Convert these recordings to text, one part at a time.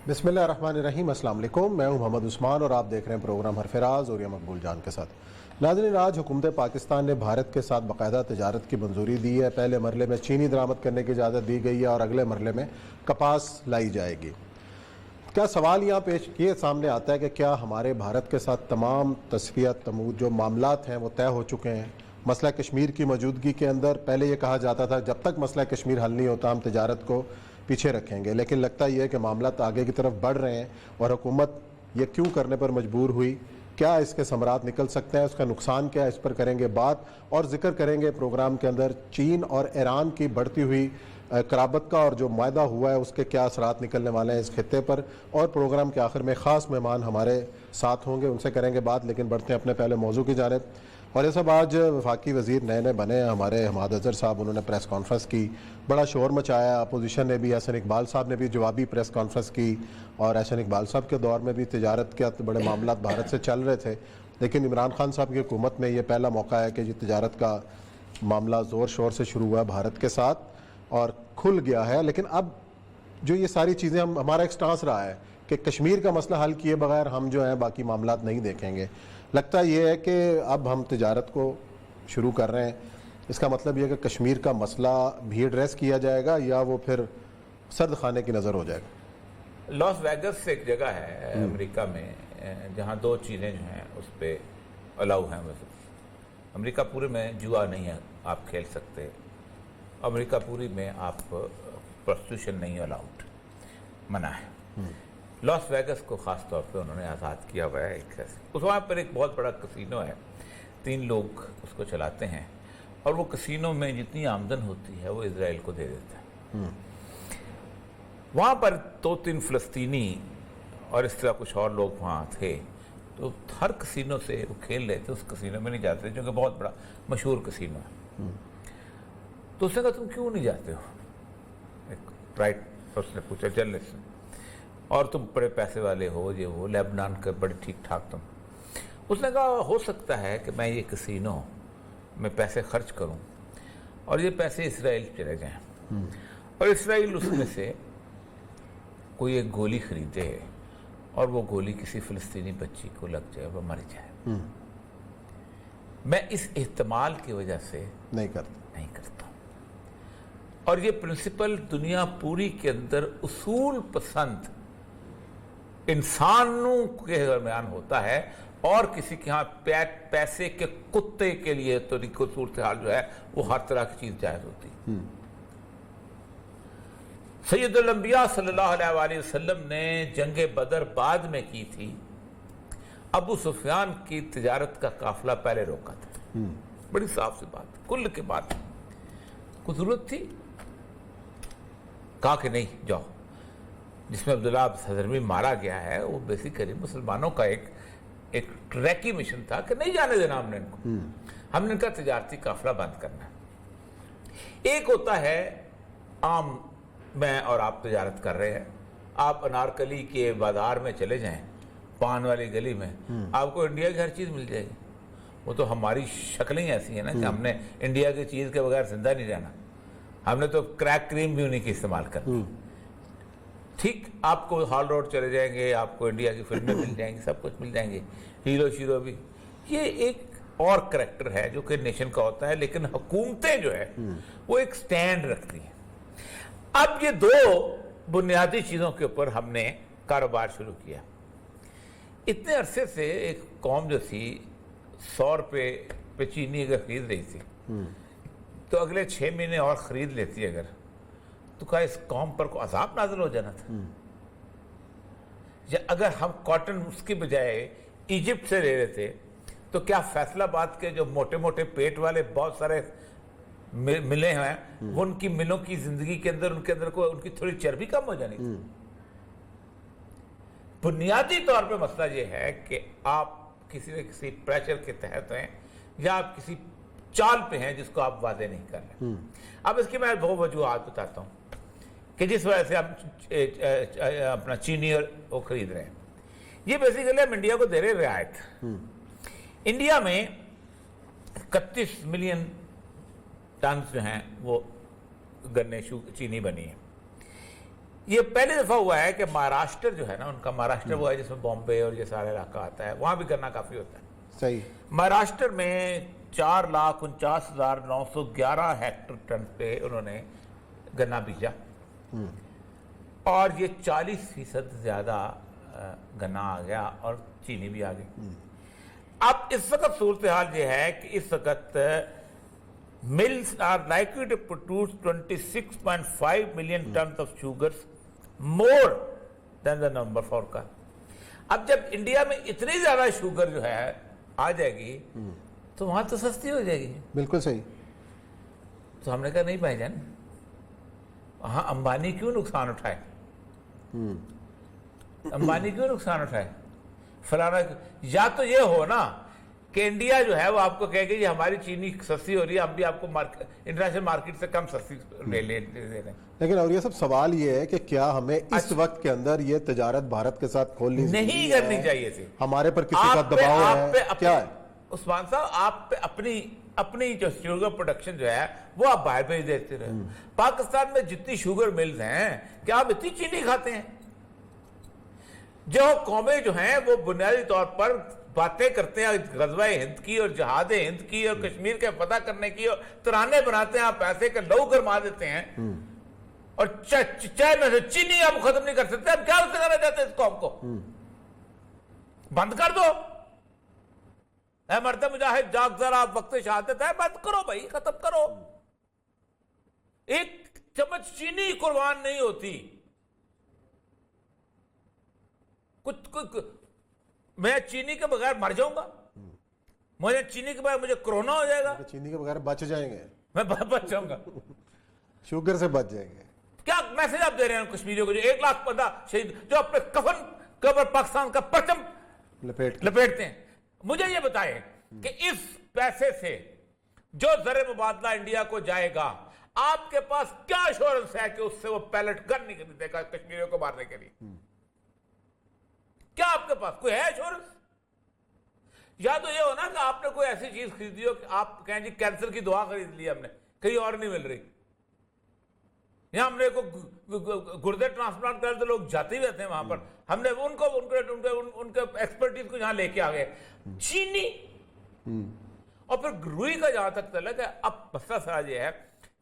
بسم اللہ الرحمن الرحیم۔ السلام علیکم، میں ہوں محمد عثمان اور آپ دیکھ رہے ہیں پروگرام حرف راز اور یہ مقبول جان کے ساتھ۔ ناظرین، آج حکومت پاکستان نے بھارت کے ساتھ باقاعدہ تجارت کی منظوری دی ہے۔ پہلے مرحلے میں چینی درآمد کرنے کی اجازت دی گئی ہے اور اگلے مرحلے میں کپاس لائی جائے گی۔ کیا سوال یہاں پیش یہ سامنے آتا ہے کہ کیا ہمارے بھارت کے ساتھ تمام تصفیہ تمود جو معاملات ہیں وہ طے ہو چکے ہیں؟ مسئلہ کشمیر کی موجودگی کے اندر پہلے یہ کہا جاتا تھا جب تک مسئلہ کشمیر حل نہیں ہوتا ہم تجارت کو پیچھے رکھیں گے، لیکن لگتا یہ ہے کہ معاملات آگے کی طرف بڑھ رہے ہیں اور حکومت یہ کیوں کرنے پر مجبور ہوئی؟ کیا اس کے ثمرات نکل سکتے ہیں؟ اس کا نقصان کیا ہے؟ اس پر کریں گے بات اور ذکر کریں گے پروگرام کے اندر چین اور ایران کی بڑھتی ہوئی قرابت کا اور جو معاہدہ ہوا ہے اس کے کیا اثرات نکلنے والے ہیں اس خطے پر، اور پروگرام کے آخر میں خاص مہمان ہمارے ساتھ ہوں گے، ان سے کریں گے بات۔ لیکن بڑھتے ہیں اپنے پہلے موضوع کی جانب، اور یہ سب آج وفاقی وزیر نئے بنے ہیں ہمارے حماد اظہر صاحب، انہوں نے پریس کانفرنس کی، بڑا شور مچایا، اپوزیشن نے بھی، احسن اقبال صاحب نے بھی جوابی پریس کانفرنس کی، اور احسن اقبال صاحب کے دور میں بھی تجارت کے بڑے معاملات بھارت سے چل رہے تھے، لیکن عمران خان صاحب کی حکومت میں یہ پہلا موقع ہے کہ یہ تجارت کا معاملہ زور شور سے شروع ہوا ہے بھارت کے ساتھ اور کھل گیا ہے۔ لیکن اب جو یہ ساری چیزیں ہمارا ایک سٹانس رہا ہے کہ کشمیر کا مسئلہ حل کیے بغیر ہم جو ہیں باقی معاملات نہیں دیکھیں گے، لگتا یہ ہے کہ اب ہم تجارت کو شروع کر رہے ہیں، اس کا مطلب یہ ہے کہ کشمیر کا مسئلہ بھی ایڈریس کیا جائے گا یا وہ پھر سرد خانے کی نظر ہو جائے گا؟ لاس ویگس ایک جگہ ہے امریکہ میں جہاں دو چیزیں جو ہیں اس پہ الاؤ ہیں۔ امریکہ پورے میں جوا نہیں ہے، آپ کھیل سکتے، امریکہ پوری میں آپ پروسٹیوشن نہیں الاؤڈ، منع ہے۔ لاس ویگس کو خاص طور پہ انہوں نے آزاد کیا ہوا ہے، اس وہاں پر ایک بہت بڑا کسینو ہے، 3 لوگ اس کو چلاتے ہیں، اور وہ کسینو میں جتنی آمدن ہوتی ہے وہ اسرائیل کو دے دیتا ہے۔ وہاں پر 2-3 فلسطینی اور اس طرح کچھ اور لوگ وہاں تھے، تو ہر کسینو سے وہ کھیل لیتے، اس کسینو میں نہیں جاتے جو کہ بہت بڑا مشہور کسینو ہے۔ تو اس نے کہا تم کیوں نہیں جاتے ہو؟ ایک رائٹ اس نے پوچھا جرنلسٹ نے، اور تم بڑے پیسے والے ہو، یہ وہ لیبنان کے بڑے ٹھیک ٹھاک تم۔ اس نے کہا ہو سکتا ہے کہ میں یہ کسینو میں پیسے خرچ کروں اور یہ پیسے اسرائیل چلے جائیں، اور اسرائیل اس میں سے کوئی ایک گولی خریدے اور وہ گولی کسی فلسطینی بچی کو لگ جائے، وہ مر جائے۔ میں اس احتمال کی وجہ سے نہیں کرتا، اور یہ پرنسپل دنیا پوری کے اندر اصول پسند انسانوں کے درمیان ہوتا ہے، اور کسی کے ہاں پیسے کے کتے کے لیے تو صورتحال جو ہے وہ ہر طرح کی چیز جائز ہوتی ہے۔ سید الانبیاء صلی اللہ علیہ وآلہ وسلم نے جنگ بدر بعد میں کی تھی، ابو سفیان کی تجارت کا قافلہ پہلے روکا تھا، بڑی صاف سی بات، کل کے بات کوئی ضرورت تھی؟ کہا کہ نہیں جاؤ۔ جس میں عبداللہ حضرمی مارا گیا ہے وہ بیسیکلی مسلمانوں کا ایک ٹریکی مشن تھا کہ نہیں جانے دینا ہم نے ان کو، ہم نے ان کا تجارتی قافلہ بند کرنا۔ ایک ہوتا ہے عام میں اور آپ تجارت کر رہے ہیں، آپ انارکلی کے بازار میں چلے جائیں، پان والی گلی میں، آپ کو انڈیا کی ہر چیز مل جائے گی۔ وہ تو ہماری شکلیں ایسی ہیں نا کہ ہم نے انڈیا کی چیز کے بغیر زندہ نہیں رہنا، ہم نے تو کریک کریم بھی انہیں کی استعمال کرنی۔ ٹھیک، آپ کو ہال روڈ چلے جائیں گے، آپ کو انڈیا کی فلمیں مل جائیں گی، سب کچھ مل جائیں گے، ہیرو شیرو بھی۔ یہ ایک اور کریکٹر ہے جو کہ نیشن کا ہوتا ہے، لیکن حکومتیں جو ہے وہ ایک سٹینڈ رکھتی ہیں۔ اب یہ 2 بنیادی چیزوں کے اوپر ہم نے کاروبار شروع کیا۔ اتنے عرصے سے ایک قوم جو تھی 100 روپے پہ چینی اگر خرید رہی تھی تو اگلے 6 مہینے اور خرید لیتی اگر، تو کہا اس قوم پر کو عذاب نازل ہو جانا تھا۔ یا اگر ہم کاٹن اس کی بجائے ایجپٹ سے لے رہے تھے تو کیا فیصل آباد کے جو موٹے موٹے پیٹ والے بہت سارے ملیں ہیں، وہ ان کی ملوں کی زندگی کے اندر ان کی تھوڑی چربی کم ہو جانی تھی۔ بنیادی طور پہ مسئلہ یہ ہے کہ آپ کسی نہ کسی پریشر کے تحت ہیں یا آپ کسی چال پہ ہیں جس کو آپ واضح نہیں کر رہے۔ اب اس کی میں دو وجوہات بتاتا ہوں کہ جس وجہ سے ہم اپنا چینی اور وہ خرید رہے ہیں۔ یہ بیسیکلی ہم انڈیا کو دے رہے رعایت۔ انڈیا میں 31 ملین ٹنز جو ہیں وہ گنے چینی بنی ہے۔ یہ پہلی دفعہ ہوا ہے کہ مہاراشٹر جو ہے نا ان کا، مہاراشٹر وہ ہے جس میں بامبے اور یہ سارا علاقہ آتا ہے، وہاں بھی گنا کافی ہوتا ہے. صحیح. مہاراشٹر میں 4,49,911 ہیکٹر ٹن پہ انہوں نے گنا بیجا اور یہ 40% زیادہ گنا آ گیا اور چینی بھی آ گئی. اب اس وقت صورتحال یہ ہے کہ اس وقت mills are likely to produce 26.5 million tons of sugars more than the number forecast. اب جب انڈیا میں اتنی زیادہ شوگر جو ہے آ جائے گی تو وہاں تو سستی ہو جائے گی. بالکل صحیح. تو ہم نے کہا نہیں بھائی جان، وہاں امبانی کیوں نقصان اٹھائے، امبانی کیوں نقصان اٹھائے فلانا. یا تو یہ ہو نا کہ انڈیا جو ہے وہ آپ کو کہے گی یہ ہماری چینی سستی ہو رہی ہے، ہم بھی آپ کو انٹرنیشنل مارکیٹ سے کم سستی لے رہے ہیں. لیکن اور یہ سب سوال یہ ہے کہ کیا ہمیں اس وقت کے اندر یہ تجارت بھارت کے ساتھ کھولنی نہیں کرنی چاہیے تھی. ہمارے پر کسی کا دباؤ ہے کیا ہے؟ عثمان صاحب آپ پہ اپنی جو شوگر پروڈکشن جو ہے وہ آپ باہر بھیج دیتے رہے. پاکستان میں جتنی شوگر ملز ہیں کیا آپ اتنی چینی کھاتے ہیں؟ جو قومیں جو ہیں وہ بنیادی طور پر باتیں کرتے ہیں غزوہ ہند کی اور جہاد ہند کی اور کشمیر کے فتح کرنے کی، اور ترانے بناتے ہیں، آپ پیسے کے لہو گرما دیتے ہیں اور چائے میں سے چینی آپ ختم نہیں کر سکتے. آپ کیا اسے کرنا چاہتے ہیں اس قوم کو؟ بند کر دو. اے مرد مجاہد جاگ ذرا وقت شہادت ہے، بند کرو بھائی، ختم کرو. ایک چمچ چینی قربان نہیں ہوتی. میں چینی کے بغیر مر جاؤں گا، مجھے چینی کے بغیر مجھے کرونا ہو جائے گا. چینی کے بغیر بچ جائیں گے، میں بچ جاؤں گا، شوگر سے بچ جائیں گے. کیا میسج آپ دے رہے ہیں کشمیریوں کو جو 1,15,000 شہید جو اپنے کفن قبر پاکستان کا پرچم لپیٹتے ہیں؟ مجھے یہ بتائیں کہ اس پیسے سے جو زر مبادلہ انڈیا کو جائے گا آپ کے پاس کیا ایشورنس ہے کہ اس سے وہ پیلٹ گن نہیں خریدے گا کشمیریوں کو مارنے کے لیے؟ کیا آپ کے پاس کوئی ہے ایشورنس؟ یا تو یہ ہونا کہ آپ نے کوئی ایسی چیز خریدی ہو کہ آپ کہیں جی کینسر کی دوا خرید لی ہم نے، کہیں اور نہیں مل رہی، یا ہم نے گردے ٹرانسپلانٹ کر تو لوگ جاتے ہی رہتے ہیں وہاں پر، ہم نے ان کے ایکسپرٹیز کو یہاں لے کے آ گئے. چینی اور پھر روئی کا جہاں تک تعلق ہے، اب مسئلہ سارا یہ ہے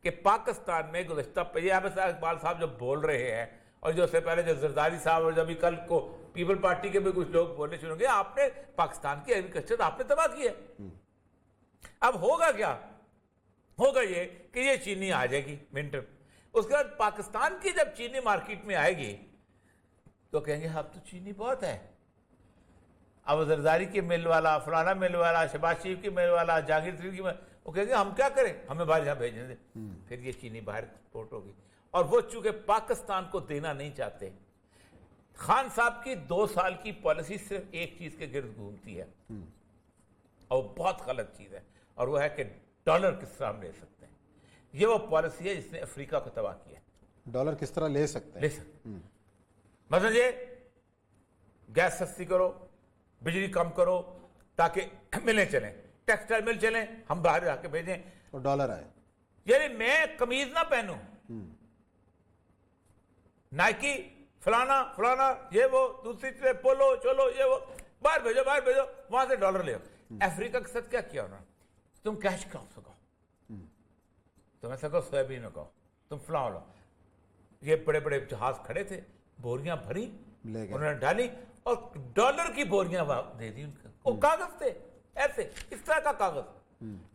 کہ پاکستان میں گزشتہ اقبال صاحب جو بول رہے ہیں اور جو سے پہلے جو زرداری صاحب اور جب کل کو پیپل پارٹی کے بھی کچھ لوگ بولنے شروع گئے، آپ نے پاکستان کی ایگریکلچر آپ نے تباہ کی ہے. اب ہوگا کیا؟ ہوگا یہ کہ یہ چینی آ جائے گی منٹر، اس کے بعد پاکستان کی جب چینی مارکیٹ میں آئے گی تو کہیں گے اب تو چینی بہت ہے. اب زرداری کی مل والا، فلانا مل والا، شہباز شریف کی مل والا، جہانگیر ترین کی مل، وہ کہیں گے ہم کیا کریں، ہمیں باہر یہاں بھیجنے دیں. پھر یہ چینی باہر ایکسپورٹ ہوگی، اور وہ چونکہ پاکستان کو دینا نہیں چاہتے. خان صاحب کی 2 سال کی پالیسی صرف ایک چیز کے گرد گھومتی ہے اور وہ بہت غلط چیز ہے، اور وہ ہے کہ ڈالر کس طرح ہم لے سکتے ہیں. یہ وہ پالیسی ہے جس نے افریقہ کو تباہ کیا. ڈالر کس طرح لے سکتے ہیں؟ مثلا یہ گیس سستی کرو، بجلی کم کرو تاکہ ملیں چلیں، ٹیکسٹائل مل چلیں، ہم باہر جا کے بھیجیں اور ڈالر آئے. یعنی میں قمیض نہ پہنوں، نائکی فلانا فلانا یہ وہ دوسری طرح پولو چولو یہ وہ باہر بھیجو وہاں سے ڈالر لے. افریقہ کے ساتھ کیا کیا انہوں نے؟ تم کیش کراپ سکو، تم ایسا کہو سویابین میں کہو، تم فلاں لو. یہ بڑے بڑے جہاز کھڑے تھے، بوریاں بھری انہوں نے ڈالی اور ڈالر کی بوریاں دے دی. وہ کاغذ تھے ایسے اس طرح کا کاغذ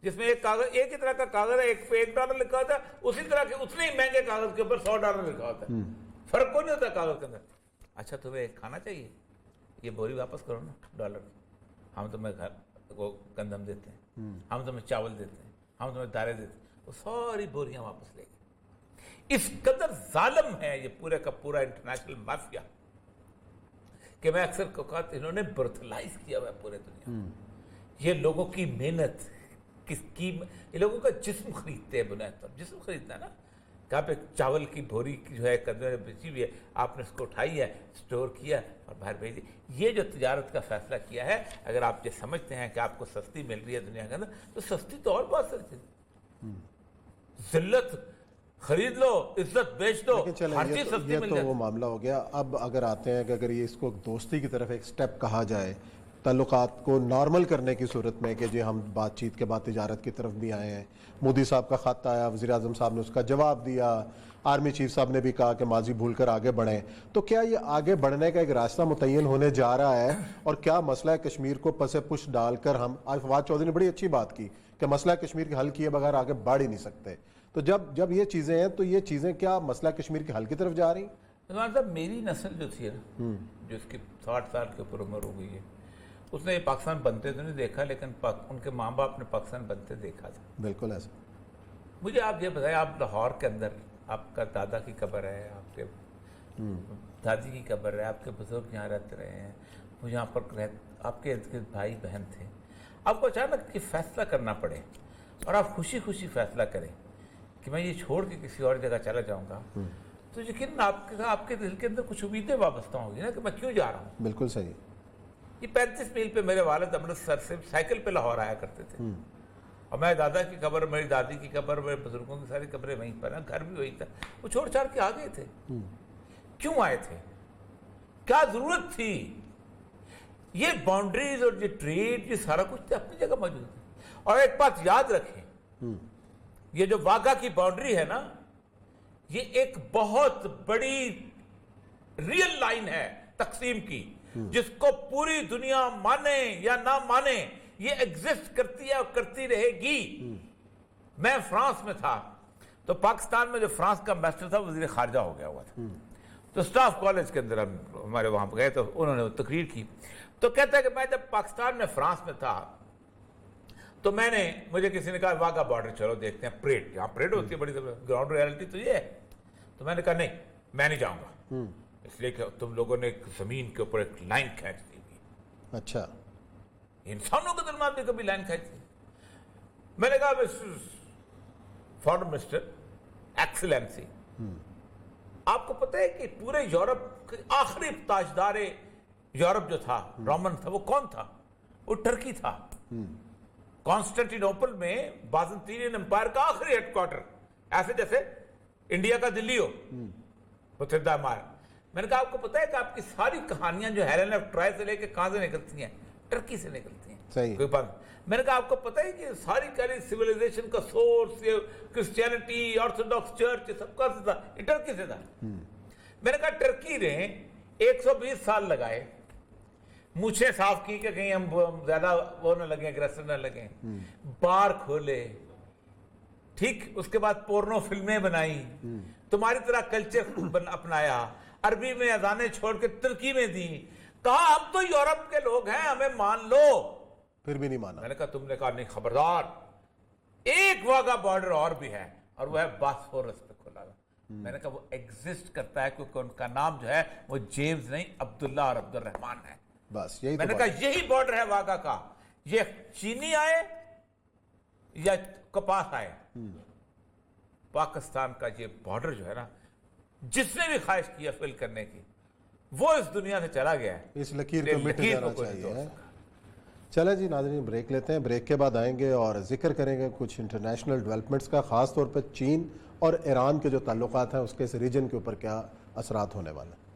جس میں ایک کاغذ ایک ہی طرح کا کاغذ ہے، ایک پہ $1 لکھا ہوتا ہے، اسی طرح کے اتنے ہی مہنگے کاغذ کے اوپر $100 لکھا ہوتا ہے. فرق کوئی نہیں ہوتا کاغذ کے اندر. اچھا تمہیں کھانا چاہیے، یہ بوری واپس کرو نا ڈالر، ہم تمہیں گھر کو گندم دیتے ہیں، ہم تمہیں چاول دیتے ہیں، ہم تمہیں دارے دیتے ہیں. وہ ساری بوریاں واپس لے گئے. اس قدر ظالم ہے یہ پورے کا پورا انٹرنیشنل مافیا کہ میں اکثر کہتا انہوں نے برتلائز کیا ہوا ہے پورے دنیا. یہ لوگوں کی محنت یہ لوگوں کا جسم خریدتے ہیں، بنیاد پر جسم خریدنا ہے نا. کہاں پہ چاول کی بھوری جو ہے قدر بچی ہوئی ہے، آپ نے اس کو اٹھائی ہے، اسٹور کیا اور باہر بھیج دی. یہ جو تجارت کا فیصلہ کیا ہے، اگر آپ یہ سمجھتے ہیں کہ آپ کو سستی مل رہی ہے دنیا کے اندر، تو سستی تو اور بہت سستی. ذلت خرید لو، عزت بیچ دو، لیکن چلیں ہر چیز سستی یہ مل تو جاتی وہ معاملہ ہو گیا. اب اگر آتے ہیں کہ اگر یہ اس کو دوستی کی طرف ایک سٹیپ کہا جائے، تعلقات کو نارمل کرنے کی صورت میں کہ جی ہم بات چیت کے بعد تجارت کی طرف بھی آئے ہیں، مودی صاحب کا خط آیا، وزیر اعظم صاحب نے اس کا جواب دیا، آرمی چیف صاحب نے بھی کہا کہ ماضی بھول کر آگے بڑھیں، تو کیا یہ آگے بڑھنے کا ایک راستہ متعین ہونے جا رہا ہے؟ اور کیا مسئلہ کشمیر کو پس پش ڈال کر ہم، آج فواد چودھری نے بڑی اچھی بات کی کہ مسئلہ کشمیر کے حل کیے بغیر آگے بڑھ ہی نہیں سکتے، تو جب یہ چیزیں ہیں تو یہ چیزیں کیا مسئلہ کشمیر کے حل کی طرف جا رہی ہیں؟ عثمان صاحب، میری نسل جو تھی نا، جو اس کی 60 سال کے اوپر عمر ہو گئی ہے، اس نے یہ پاکستان بنتے تو نہیں دیکھا، لیکن ان کے ماں باپ نے پاکستان بنتے دیکھا تھا. بالکل ایسا. مجھے آپ یہ بتائیں، آپ لاہور کے اندر آپ کا دادا کی قبر ہے، آپ کے دادی کی قبر ہے، آپ کے بزرگ یہاں رہتے رہے ہیں، وہ یہاں پر آپ کے ارد گرد بھائی بہن تھے. آپ کو اچانک یہ فیصلہ کرنا پڑے اور آپ خوشی خوشی فیصلہ کریں کہ میں یہ چھوڑ کے کسی اور جگہ چلا جاؤں گا، تو یقیناً آپ کے دل کے اندر کچھ امیدیں وابستہ ہوں گی نا کہ میں کیوں جا رہا ہوں. بالکل صحیح. یہ 35 میل پہ میرے والد امرتسر سے سائیکل پہ لاہور آیا کرتے تھے، اور میرے دادا کی قبر، میری دادی کی قبر، میرے بزرگوں کی ساری قبریں وہیں پر ہیں، گھر بھی وہی تھا. وہ چھوڑ چھاڑ کے آ گئے تھے. کیوں آئے تھے؟ کیا ضرورت تھی؟ یہ باؤنڈریز اور یہ ٹریڈ، یہ سارا کچھ اپنی جگہ موجود ہے. اور ایک بات یاد رکھیں، یہ جو واگا کی باؤنڈری ہے نا، یہ ایک بہت بڑی ریئل لائن ہے تقسیم کی، جس کو پوری دنیا مانے یا نہ مانے، یہ ایگزسٹ کرتی ہے اور کرتی رہے گی. میں فرانس میں تھا تو پاکستان میں جو فرانس کا امبیسڈر تھا وزیر خارجہ ہو گیا ہوا تھا، تو سٹاف کالج کے اندر ہم ہمارے وہاں پہ گئے تو انہوں نے تقریر کی، تو کہتا ہے کہ میں جب پاکستان میں فرانس میں تھا تو مجھے کسی نے کہا واگا بارڈر چلو دیکھتے ہیں، پریڈ، یہاں پریڈ ہوتی ہے بڑی، گراؤنڈ ریالٹی تو یہ ہے. تو میں نے کہا نہیں، میں نہیں جاؤں گا، اس لیے کہ تم لوگوں نے ایک زمین کے اوپر ایک لائن کھینچ دی ہوئی. اچھا. انسانوں کے درمیان بھی کبھی لائن کھینچ دی. میں نے کہا فارن منسٹر ایکسلنسی، آپ کو پتہ ہے کہ پورے یورپ کے آخری تاجدار یورپ جو تھا، رومن تھا، وہ کون تھا؟ وہ ٹرکی تھا. کانسٹنٹینوپل میں بازنطینین امپائر کا آخری ہیڈ کوارٹر، ایسے جیسے انڈیا کا دلی ہو، متحدہ امارات. میں نے کہا آپ کو پتہ ہے کہ آپ کی ساری کہانیاں جو ہیلن آف ٹرائے سے لے کے کہاں سے نکلتی ہیں؟ ٹرکی سے نکلتی ہیں. صحیح. کوئی بات. میں نے کہا آپ کو پتہ ہے کہ ساری سیویلائزیشن کا سورس، کرسچینٹی، آرتھوڈاکس چرچ، سب کا سے تھا، یہ ٹرکی سے تھا. میں نے کہا ٹرکی نے 120 سال لگائے، مونچھیں صاف کی کہ کہیں ہم زیادہ وہ نہ لگیں، اگریسر نہ لگیں، بار کھولے، ٹھیک، اس کے بعد پورنو فلمیں بنائی، تمہاری طرح کلچر اپنایا، عربی میں اذانیں چھوڑ کے ترکی میں دی، کہا ہم تو یورپ کے لوگ ہیں، ہمیں مان لو. پھر بھی نہیں مانا. میں نے کہا تم نے کہا نہیں، خبردار، ایک واگا بارڈر اور بھی ہے، اور وہ ہے باسفورس پہ کھلا ہوا. میں نے کہا وہ ایگزسٹ کرتا ہے کیونکہ ان کا نام جو ہے وہ جیمز نہیں، عبداللہ اور عبد الرحمن ہے. بس یہی میں تو نے کہا یہی بارڈر ہے واگا کا. یہ چینی آئے یا کپاس آئے، پاکستان کا یہ بارڈر جو ہے نا، جس نے بھی خواہش کیا فل کرنے کی، وہ اس دنیا سے چلا گیا ہے. اس لکیر کو مٹ جانا چاہیے. چلیں جی ناظرین، بریک لیتے ہیں، بریک کے بعد آئیں گے اور ذکر کریں گے کچھ انٹرنیشنل ڈیولپمنٹس کا، خاص طور پر چین اور ایران کے جو تعلقات ہیں اس کے اس ریجن کے اوپر کیا اثرات ہونے والے ہیں.